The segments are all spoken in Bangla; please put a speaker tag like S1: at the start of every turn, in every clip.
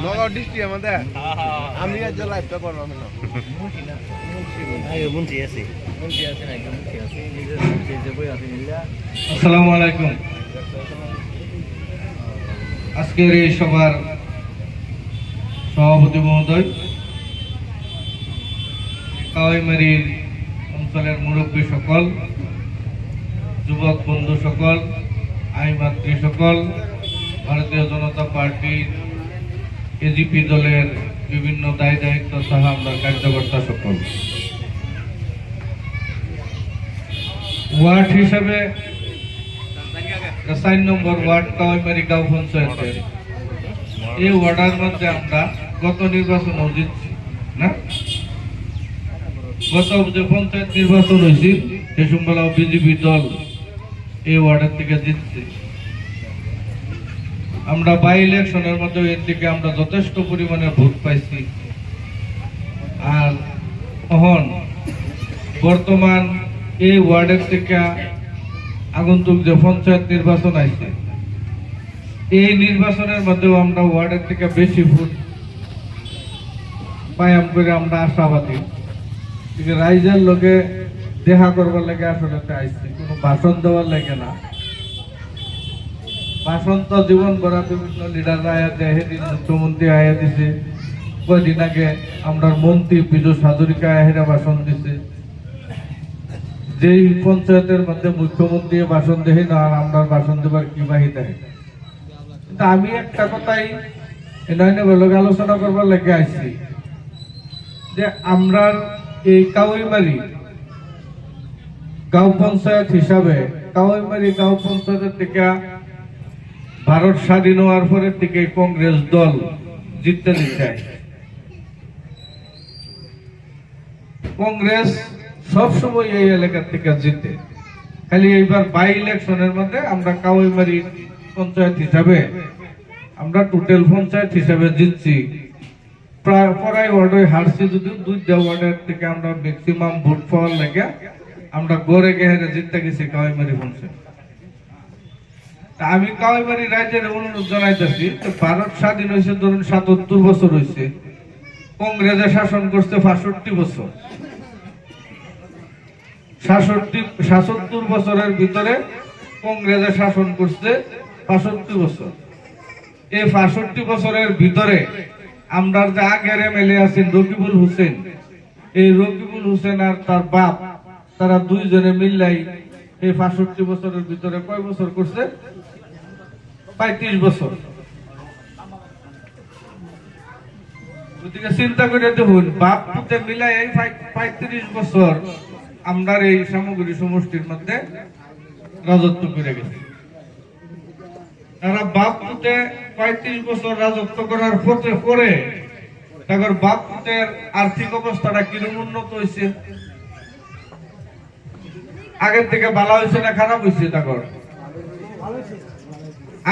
S1: নগাঁও ডিস্ট্রিক্ট আমাদের আমি আজ লাইভটা করলাম না
S2: আসসালামু আলাইকুম। আজকের এই সভার সভাপতি মহোদয়, কাওয়াইমারীর অঞ্চলের মুরব্বী সকল, যুবক বন্ধু সকল, আই মাতৃ সকল, ভারতীয় জনতা পার্টির এজিপি দলের বিভিন্ন দায় দায়িত্ব সহ আমরা কার্যকর্তা সকল, ওয়ার্ড হিসাবে 4 নম্বর ওয়ার্ড কাওয়াইমারী গাঁও পঞ্চায়েতের এই ওয়ার্ডের মধ্যে আমরা গত নির্বাচন জিতছি না, গত যে পঞ্চায়েত নির্বাচন হয়েছে সে সময় বিজেপি দল এই ওয়ার্ডের থেকে জিতছে। আমরা বাই ইলেকশনের মধ্যে এর থেকে আমরা যথেষ্ট পরিমাণে ভোট পাইছি। আর এখন বর্তমান এই ওয়ার্ডের থেকে আগন্তুক যে পঞ্চায়েত নির্বাচন আছে এই নির্বাচনের মধ্যেও আমরা ওয়ার্ডের থেকে বেশি ভোট পাইম করে আমরা আশাবাদী। রাইজের লোকে দেখা করবার লাগে আসলে আইসি, কোনো ভাষণ দেওয়ার লাগে না। ভাষণ তো জীবন ভরা বিভিন্ন লিডাররা আয়া দেয়, সেদিন মুখ্যমন্ত্রী আয়া দিছে, কয়দিন আগে আমরা মন্ত্রী পীযূষ হাজরিকা আয়া ভাষণ দিছে। যেই পঞ্চায়েতের মধ্যে মুখ্যমন্ত্রী ভাষণ দেখি না, আর আমরা ভাষণ দেবার কি বাহিনী। কিন্তু আমি একটা কথাই এনে আলোচনা করবার লাগে আইছি যে আমরা এই কাওয়াইমারী গাঁও পঞ্চায়েত হিসাবে কাওয়াইমারী গাঁও পঞ্চায়েতের থেকে ভারত স্বাধীন হওয়ার পরের থেকে কংগ্রেস দল জিততে চায়। কংগ্রেস সবসময় এই এলাকার থেকে জিতে, খালি এইবার বাই ইলেকশনের মধ্যে আমরা কাওয়াইমারী পঞ্চায়েত হিসাবে আমরা টোটাল পঞ্চায়েত হিসাবে জিতছি। প্রায় ওয়ার্ডে হারছি, যদিও 2টা ওয়ার্ডের থেকে আমরা ম্যাক্সিমাম ভোট পাওয়ার লাগে আমরা গড়ে গেহারে জিততে গেছি কাওয়াইমারী পঞ্চায়েত। আমি কাওয়াইমারী রাজ্যের অনুরোধ জানাইতেছি, ভারত স্বাধীন হয়েছে ধরুন 77 বছর হয়েছে, কংগ্রেসে শাসন করছে 65 বছর। 76 বছরের ভিতরে কংগ্রেসে শাসন করছে 65 বছর। এই 65 বছরের ভিতরে আমরা যে আগের এমএলএ আছেন রকিবুল হোসেন, এই রকিবুল হোসেন আর তার বাপ, তারা দুইজনে মিললাই এই 65 বছরের ভিতরে কয় বছর করছে? 35 বছর। চিন্তা করে দেখুন, বাপ পুতে মিলাই এই 35 বছর আমরা এই সামগ্রী সমষ্টির মধ্যে রাজত্ব করে গেছে। তারা বাপ পুতে 35 বছর রাজত্ব করার পরে তারপর বাপ পুতের আর্থিক অবস্থাটা কিরকম উন্নত হয়েছে? আগের থেকে ভালো হয়েছে না খারাপ হয়েছে? তারপর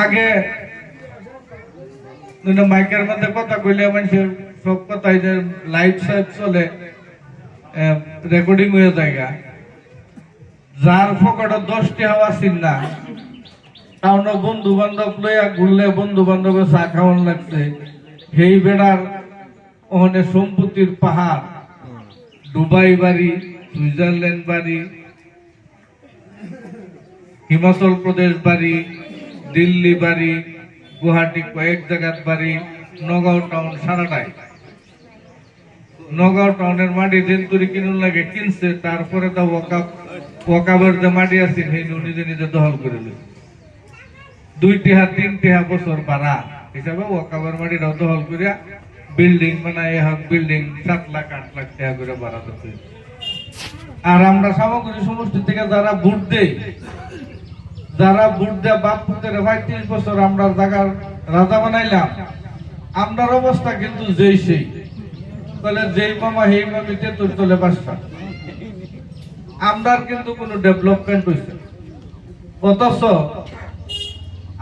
S2: আগে মাইকের মধ্যে কথা কইলে মানুষের সব কথাই যে লাইট সাইট চলে, রেকর্ডিং হয়ে জায়গা, যার ফকটে 10টি হাওয়া ছিল না, কারণ বন্ধু বান্ধব লইয়া ঘুরলে বন্ধু বান্ধবের চা খাওয়ান লাগছে, সেই বেড়ার ওখানে সম্পত্তির পাহাড়, দুবাই বাড়ি, সুইজারল্যান্ড বাড়ি, হিমাচল প্রদেশ বাড়ি, দিল্লি বাড়ি, গুয়াহাটি কয়েক জায়গার বাড়ি, নগাঁও টাউন সারাটাই। নগাঁও টাউনের মাটি দেনতুরি কিনুন লাগে কিনছে, তারপরে তো ওয়াকাবের যে মাটি আছে সেই নিজে নিজে দখল করে লই 2-3 বছর ভাড়া হিসাবে ওয়াকাবের মাটিটাও দখল করিয়া বিল্ডিং বানায়, বিল্ডিং 7 লাখ 8 লাখ টাকা করে ভাড়া দিতে। আর আমরা সামগ্রী সমষ্টি থেকে যারা ভোট দেই, বাপ পুতের 35 বছর আমরা জায়গার রাজা বানাইলাম, আমরার অবস্থা কিন্তু যেই সেই বলে যেই মামা সেই মামিতে তোর চলে বাসা। আমরার কিন্তু কোনো ডেভেলপমেন্ট হয়েছে, অথচ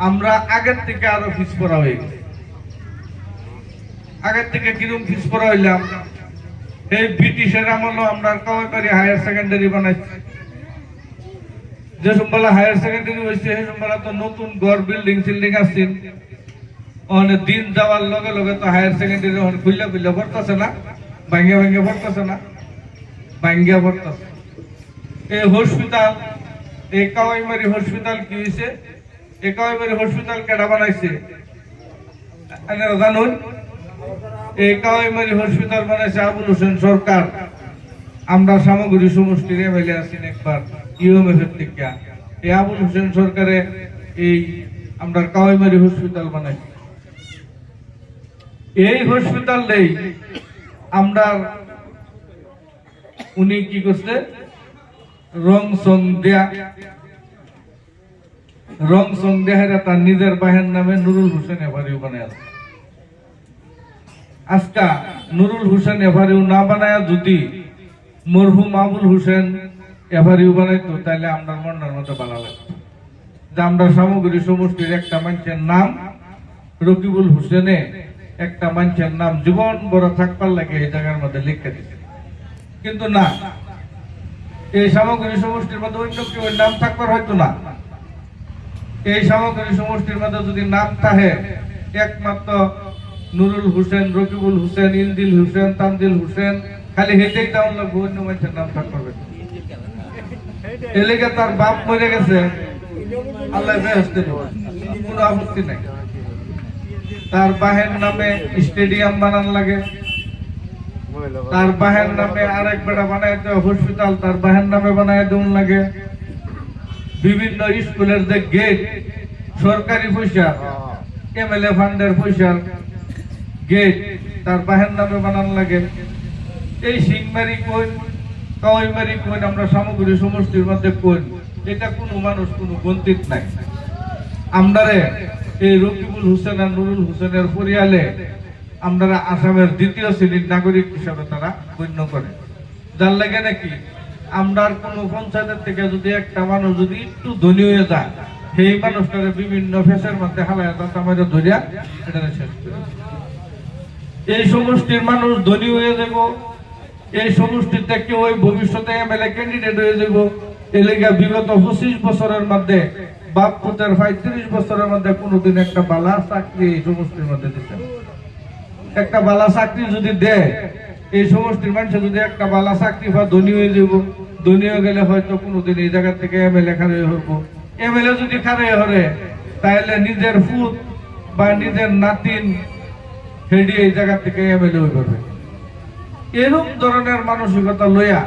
S2: আমরা আগের থেকে আরো পিছপড়া হয়ে গেছি। আগের থেকে কিরকম পিছপড়া হইলাম, এই ব্রিটিশের আমলও আমরা কাওয়াইমারী হায়ার সেকেন্ডারি বানাইছি। যে সম্বলা হায়ার সেকেন্ডারি হয়েছে সেই সম্বলা তো নতুন ঘর বিল্ডিং সিল্ডিং আসছেন, অনেক দিন যাওয়ার লগে লগে তো হায়ার সেকেন্ডারি খুললে খুললে পড়তেছে না, ভাঙ্গিয়া ভাঙ্গিয়া পড়তেছে না, ভাঙ্গিয়া পড়তেছে। এই হসপিটাল, এই কাওয়াইমারি হসপিটাল কি হয়েছে? এই কাওয়াইমারি হসপিটাল কেডা বানাইছে আপনারা জানুন? এই কাওয়াইমারি হসপিটাল বানাইছে আবুল হোসেন সরকার। আমরা সামগ্রী সমষ্টির এমএলএ আছেন একবার ইউএমএফ এর থেকে। এই আবুল হোসেন সরকারে এই আমরা কাওয়াইমারি হসপিটাল বানাইছি। এই হসপিটাল নেই আমরা উনি কি করছে, রং সং দেয়া তার নিজের বাহের নামে নুরুল হোসেন এভারিও বানায়। আজকা নুরুল হোসেন এভারিও না বানায় যদি মরহুম আবুল হোসেন এভারিও বানাইতো তাহলে আমরা মন্ডার মতো ভালো লাগতো যে আমরা সামগ্রী সমষ্টির একটা মানুষের নাম রকিবুল হোসেনে একটা মানুষের নাম জীবন বড় থাকবার লাগে এই জায়গার মধ্যে লিখে দিচ্ছে। কিন্তু না, এই সামগ্রী সমষ্টির মধ্যে অন্য কেউ নাম থাকবার হয়তো না। এই সামগ্রী সমষ্টির মধ্যে যদি নাম থাকে একমাত্র নুরুল হোসেন, রকিবুল হোসেন, ইলদিল হোসেন, তামদিল হোসেন, খালি হেঁটেই তেমন লাগবে, অন্য মানুষের নাম থাকবে। এলাকা তার বাপ মরে গেছে, আল্লাহ বেহেশতে দেবে, কোনো আপত্তি নাই। তার বাহের নামে স্টেডিয়াম বানান লাগে, তার বাহের নামে আরেক বেড়া বানায় দেওয়া হসপিটাল তার বাহের নামে বানায় দেওয়ান লাগে। বিভিন্ন স্কুলের যে গেট সরকারি পয়সা, এমএলএ ফান্ডের পয়সা গেট তার বাহের নামে বানান লাগে। এই সিংমারি কোন, কাওয়াইমারি কোন, আমরা সামগ্রী সমষ্টির মধ্যে কোন, এটা কোনো মানুষ কোনো গন্তিত নাই। আমরারে এই রকিবুল হোসেন আর নুরুল হোসেনের পরিয়ালে আমরা আসামের দ্বিতীয় শ্রেণীর নাগরিক হিসাবে তারা গণ্য করে। যার লাগে নাকি আমরা কোনো পঞ্চায়েতের থেকে যদি একটা মানুষ যদি একটু ধনী হয়ে যায়, সেই মানুষটারে বিভিন্ন ফেসের মধ্যে হালায় আমাদের ধরিয়া এটা শেষ করে। এই সমষ্টির মানুষ ধনী হয়ে যাব, এই সমষ্টির থেকে ওই ভবিষ্যতে এমএলএ ক্যান্ডিডেট হয়ে যাব। এই লেগে বিগত 25 বছরের মধ্যে বাপ পুতের 35 বছরের মধ্যে কোনোদিন একটা বালা চাকরি এই সমষ্টির মধ্যে দিতে, একটা বালা চাকরি যদি দেয় এই সমষ্টির মানুষের যদি একটা বালা চাকরি বা ধনী হয়ে যাব। ধনী হয়ে গেলে হয়তো কোনোদিন এই জায়গা থেকে এমএলএ খারে হবো। এমএলএ যদি খারে হরে তাহলে নিজের ফুট বা নিজের নাতিন হেডি এই জায়গা থেকে এমএলএ হয়ে পারবে। এরকম ধরনের মানসিকতা লইয়া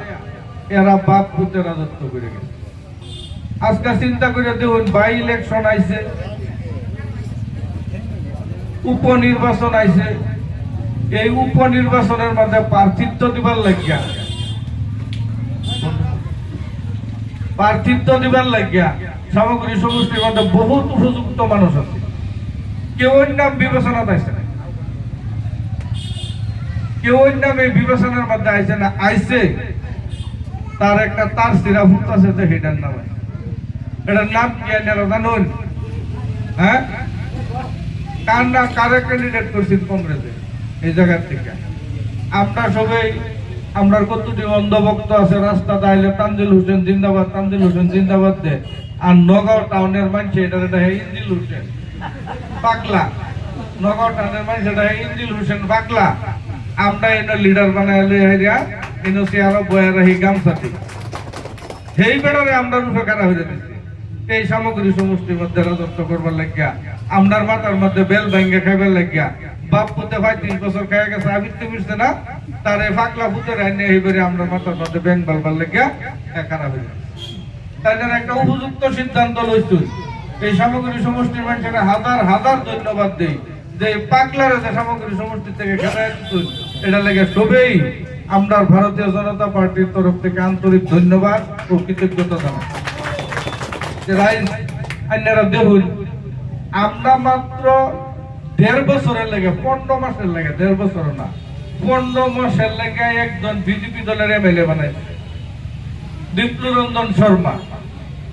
S2: এরা বাপ পুতের রাজত্ব করে গেছে। আজকে চিন্তা করে দেখুন, বাই ইলেকশন আইছে, উপনির্বাচন আইছে। এই উপনির্বাচনের মধ্যে প্রার্থিত্ব দিবার লাগিয়া সামগ্রী সমষ্টির মধ্যে বহুত উপযুক্ত মানুষ আছে, কেউ নাম বিবেচনা পাইছে না, কেউ নাম এই বিবেচনার মধ্যে আইছে না। আইছে তার একটা তার সিরা ফুট আছে যে হেটার নাম আছে। এটার নাম কি আপনারা জানুন? হ্যাঁ, কারে ক্যান্ডিডেট করছেন কংগ্রেসে এই জায়গার থেকে? আমরা সবাই, আমরা কতটি অন্ধভক্ত আছে রাস্তা দাইলে তানজিল হোসেন জিন্দাবাদ, তানজিল হোসেন জিন্দাবাদ দে। আর নগাঁও টাউনের মানুষ এটা ইন্দিল হোসেন পাগলা, নগাঁও টাউনের মানুষ এটা ইন্দিল হোসেন পাগলা। আমরা এটা লিডার বানায় লইয়া এনো চেয়ারও বয়া রাখি গামছাটি, সেই বেড়ারে আমরা রূপে কারা হয়ে যাচ্ছে। এই সামগ্রী সমষ্টির মধ্যে রাজত্ব করবার লাগিয়া, আমরার মাথার মধ্যে বেল ভেঙ্গে খাইবার লাগিয়া, বাপ পুতে 35 বছর খাই গেছে, আবিত্তে মিশছে না, তারে ফাঁকলা পুতে রান্না এইবারে আমরা মাথার মধ্যে ব্যাং বালবার লাগিয়া খারাপ হয়ে যাচ্ছে। তাই একটা উপযুক্ত সিদ্ধান্ত লইছ। এই সামগ্রী সমষ্টির মানুষের হাজার হাজার ধন্যবাদ দেই যে পাগলার সামগ্রী সমষ্টি থেকে খেলায় দিচ্ছেন। এটা লেগে সবেই আমরা ভারতীয় জনতা পার্টির তরফ থেকে আন্তরিক ধন্যবাদ ও কৃতজ্ঞতা জানাই। আপনারা দেখুন, আমরা মাত্র 1.5 বছরের লেগে, 15 মাসের লেগে, 1.5 বছর না 15 মাসের লেগে একজন বিজেপি দলের এমএলএ বানাইছে, দীপ্লুরঞ্জন শর্মা।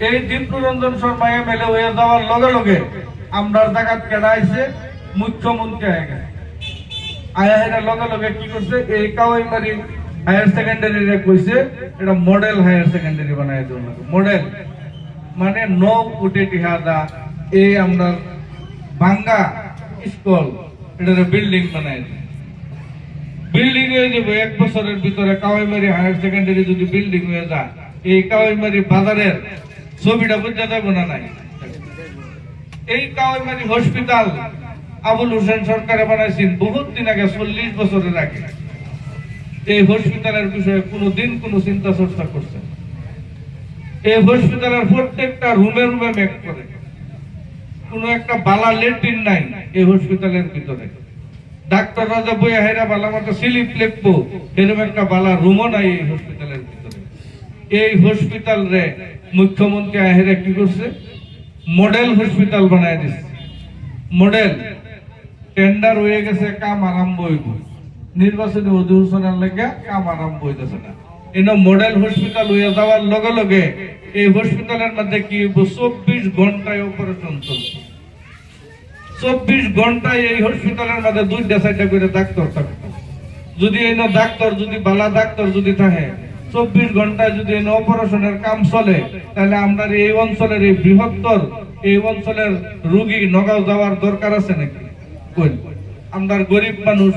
S2: এই দীপ্লুরঞ্জন শর্মা এমএলএ হয়ে যাওয়ার লগে লগে আমরা জায়গাত কেডা আইছে, মুখ্যমন্ত্রী হয়ে গেছে। আয়াহের লগে লগে কি করছে, এই কাওয়াইমারি হায়ার সেকেন্ডারি রে কইছে এটা মডেল হায়ার সেকেন্ডারি বানাই দেওয়া লাগে। মডেল মানে 9 কোটি টাকা এই আমরা ভাঙ্গা স্কুল এটা বিল্ডিং বানায় বিল্ডিং হয়ে যাবে 1 বছরের ভিতরে কাওয়াইমারি হায়ার সেকেন্ডারি যদি বিল্ডিং হয়ে যায় এই কাওয়াইমারি বাজারের ছবিটা বুঝতে যাবে না নাই এই কাওয়াইমারি হসপিটাল আবুল হোসেন সরকারে বানাইছেন বহুত দিন আগে 40 বছরের আগে এই হসপিটালের বিষয়ে কোনোদিন কোনো চিন্তা চর্চা করছে এই হসপিটালের প্রত্যেকটা রুমে রুমে মেক করে কোন একটা বালা লেট্রিন নাই এই হসপিটালের ভিতরে ডাক্তাররা যে বইয়া হেরা বালা মতো স্লিপ লিখবো এরকম একটা বালা রুমও নাই এই হসপিটালের ভিতরে এই হসপিটাল রে মুখ্যমন্ত্রী আহেরা কি করছে মডেল হসপিটাল বানায় দিচ্ছে মডেল টেন্ডার হয়ে গেছে কাম আরম্ভ হইব নির্বাচনী অধিবেশনের লেগে কাম আরম্ভ হইতেছে না এনে মডেল হসপিটাল হয়ে যাওয়ার লগে লগে এই হসপিটালের মধ্যে কি 24 ঘন্টায় অপারেশন চলছে 24 ঘন্টায় এই হসপিটালের মধ্যে 2-4টা করে ডাক্তার থাকতো যদি এনে ডাক্তার যদি বালা ডাক্তার যদি থাকে 24 ঘন্টায় যদি এনে অপারেশনের কাম চলে তাহলে আমরা এই অঞ্চলের এই বৃহত্তর এই অঞ্চলের রোগী নগাঁও যাওয়ার দরকার আছে নাকি কই আমরা গরিব মানুষ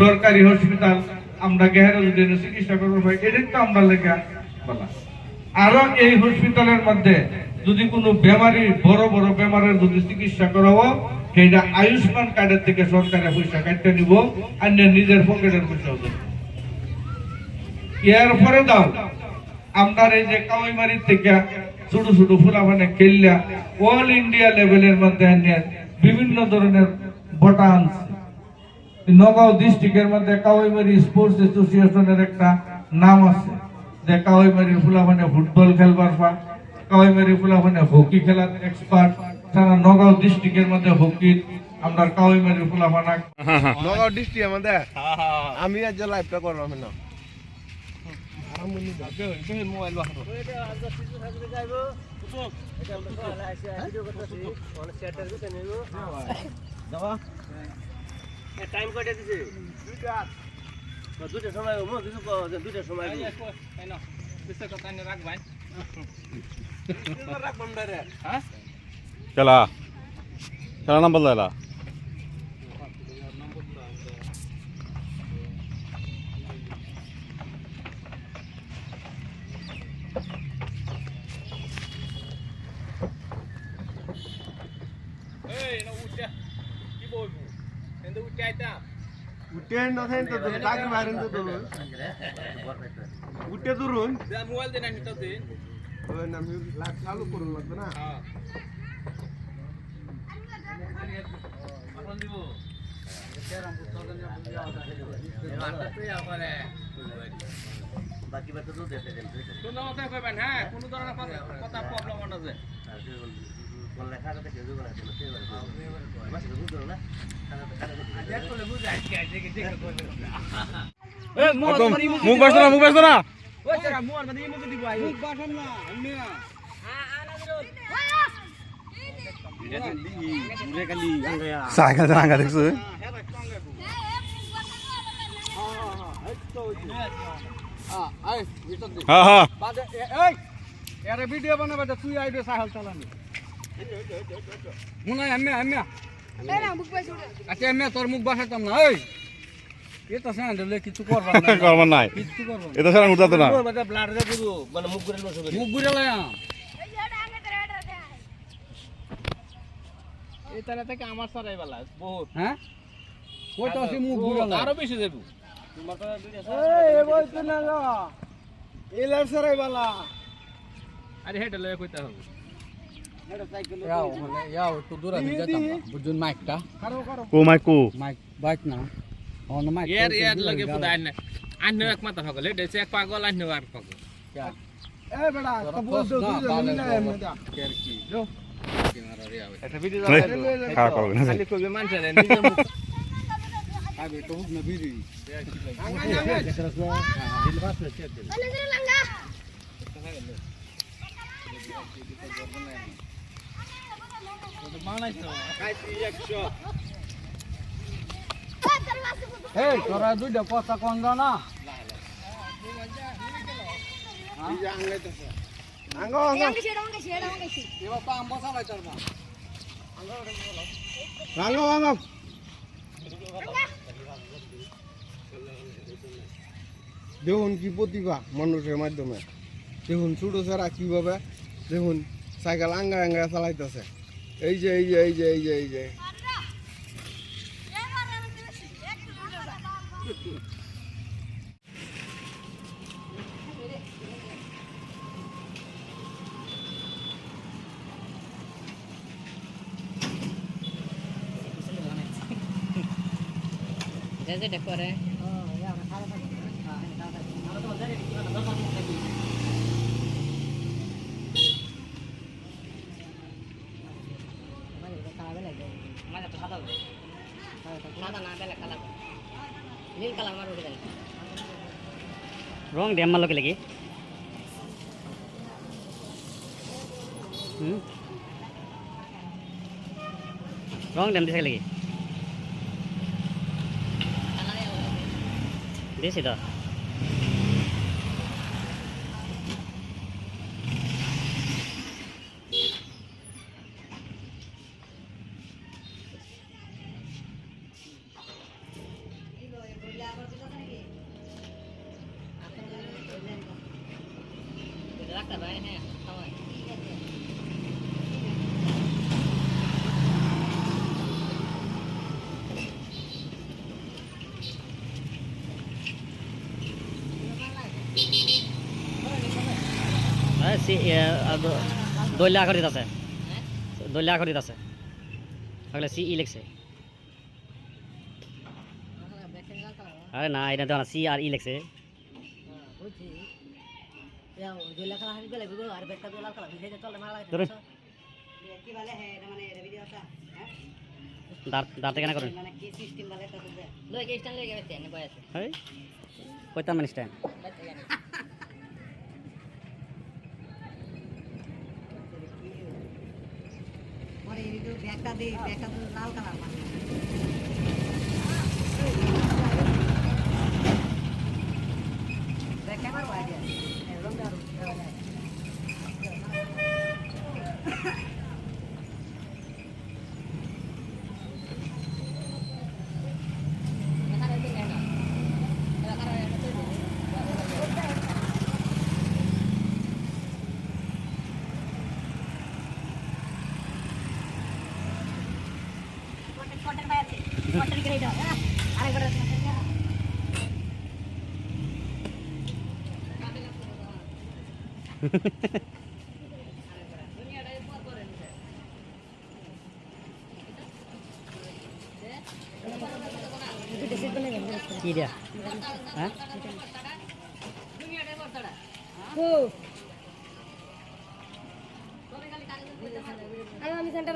S2: সরকারি হসপিটাল আমরা গেহারা যদি চিকিৎসা করবো ভাই এটাই তো আমরা লেখা বলা আরো এই হসপিটালের মধ্যে যদি কোনো বেমারি বড় বড় বেমারের যদি চিকিৎসা করাবো সেটা আয়ুষ্মান কার্ডের থেকে সরকারে পয়সা কাটতে নিব আর নিজের পকেটের পয়সা এরপরে দাও আমরা এই যে কাওয়াইমারির থেকে ছোট ছোট ফুলাফানে খেললা অল ইন্ডিয়া লেভেলের মধ্যে বিভিন্ন ধরনের বটা আনছে নগাঁও ডিস্ট্রিক্টের মধ্যে কাওয়াইমারি স্পোর্টস অ্যাসোসিয়েশনের একটা নাম আছে যে কাওয়াইমারি ফুলাফানে ফুটবল খেলবার পা কাওয়াইমারি ফুলাফানে হকি খেলার এক্সপার্ট সারা নগাঁও ডিস্ট্রিক্টের মধ্যে হকি আমরা কাওয়াইমারি ফুলাফানা
S1: নগাঁও ডিস্ট্রিক্ট আমাদের আমি আজ লাইভটা করলাম না মোবাইল বাহার
S3: টাইম কয়টা দিছে দুইটা সময় দুইটা সময়
S4: খেলা খেলা নাম বদলাইলা
S1: উঠে না থাকেন তো টাকা বাইরেন তো ধরুন উঠে ধরুন
S3: মোবাইল দেন নিতে দিন
S1: ওই নাম লাইভ চালু করুন লাগবে না
S3: এখন দিব বাকি বাকি তো দেখতে দেন কোন কথা কইবেন হ্যাঁ কোন ধরনের কথা প্রবলেম না যে কোন লেখা কথা কেউ বলা ছিল সে বাস বুঝছো না আজ কোলে বুঝাই কি আজ দেখে দেখে কইবেন এ
S4: মুখ বাসো না মুখ বাসো না
S3: ওই সারা মুখ মানে মুখ দিব আই মুখ বাসন না আমি
S4: সাইকেল চালাঙ্গা দেখছো হ্যাঁ হ্যাঁ
S3: এর ভিডিও বানাবে তুই আইবে সাইকেল চালানি মনে হয় আমি আচ্ছা আমি তোর মুখ বাসাতাম না ওই এটা সান দিলে কিছু করবা না
S4: করবার নাই
S3: কিছু করবা না
S4: এটা ছাড়া উঠাতো না
S3: মানে ব্লাড রে দিব মানে মুখ ঘুরে নষ্ট করে মুখ ঘুরে লায়া এই তারা থেকে আমার সারাই বালা বহুত হ্যাঁ কইতো আছে মুখ ঘুরে লায়া আরো বেশি দেব তোমার তো এই বই তো না গো এলার সারাই বালা আরে হেড লয়ে কইতা হবে याव तो दूर आ जाता बुजुन माइक का
S4: কো মাইকো
S3: माइक बाइक ना on mic यार यार लगे पुदाय ने अन्य एक मत हो गले जैसे एक पागल अन्य वार पागल क्या ए बड़ा तो बोल दो दूर ना है मजा केयर की लो किनारा रे आवे এটা ভিডিও
S4: খারাপ করবে না
S3: খালি কইবে মানছে না নিজে মুখ আবে তো হুক না ভিডিও Hey, তোরা দুইটা কথা কোন জানা
S1: আঙ্গো আঙ্গো
S3: এবার তো আম্বা চালাই তোর না
S1: ভাঙো ভাঙো দেখুন কি প্রতিভা মানুষের মাধ্যমে দেখুন ছোট ছাড়া কিভাবে দেখুন সাইকেল আঙ্গা আঙ্গা চালাইতেছে এই যে এই যে এই যে এই যে এই যে
S5: যেটা করে নীল কালার আমার উঠে
S6: রং ড্যাম মারলো কি রং ড্যাম দিছে লাগি দিছি তো
S5: রাখতে ভাই হ্যাঁ সময়
S6: দলিয়া আখরিত আছে দলিয়া আখরিত আছে আগলে সি ই লিখছে আরে না এটা তো না সি আর ই লিখছে
S5: বুঝছি জুলা কালার হারিয়ে গেলে গুলো আর বেটা জুলা কালার ভিজে চলে মারা লাগে
S6: ধরে
S5: কি বলে হ্যাঁ এটা মানে এটা ভিডিও আছে হ্যাঁ
S6: দাঁত কেন করেন
S5: মানে কি সিস্টেম বলে তো বুঝে লই কে স্ট্যান্ড লই গেছে এনে বয় আছে
S6: হেই কইতাম মানে স্ট্যান্ড
S5: পরে এই ভিডিও ব্যাগটা দে ব্যাগটা তো লাল কালার মানে ব্যাগ ক্যামেরা আইডিয়া রং দারু কটন ভাই আছে কটন করে দাও আরে করে
S6: কি দিয়া হ্যাঁ
S5: আমি সেন্টার